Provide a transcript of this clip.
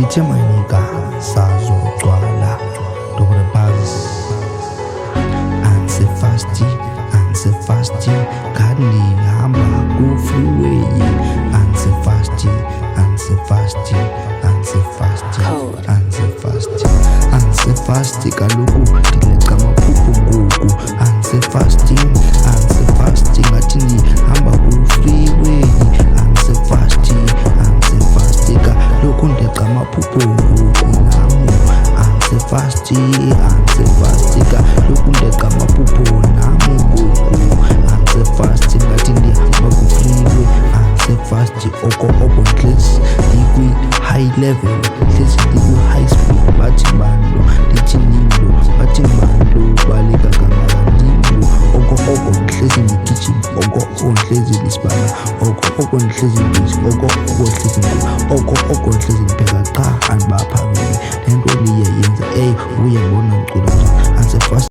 ndithe mayinika sazogcwala ndobule buzz ansefasti ngandihamba ku-freeway ansefasti kaloku ndileqa amaphupho ngoku ansefasti ngathi ndihamba ku-freeway ansefasti kaloku ndileqa amaphupho ngoku nam ansefasti kaloku ndileqa amaphupho nam ngoku ansefasti ngathi ndihamba ku-freeway ansefasti oko ntlesi ndikwi-high level ntlesi ndikwi-high speed bathi bantu ndithi nilo bathi bantu baleka kanganilo oko ntlesi ndigijima oko ntlesi ndisibala oko ntlesi ndisi oko ntlesi oko ntlesi ndipheka qha andibaphambili le nto liye yenza uyabona ndicula njani ansefasti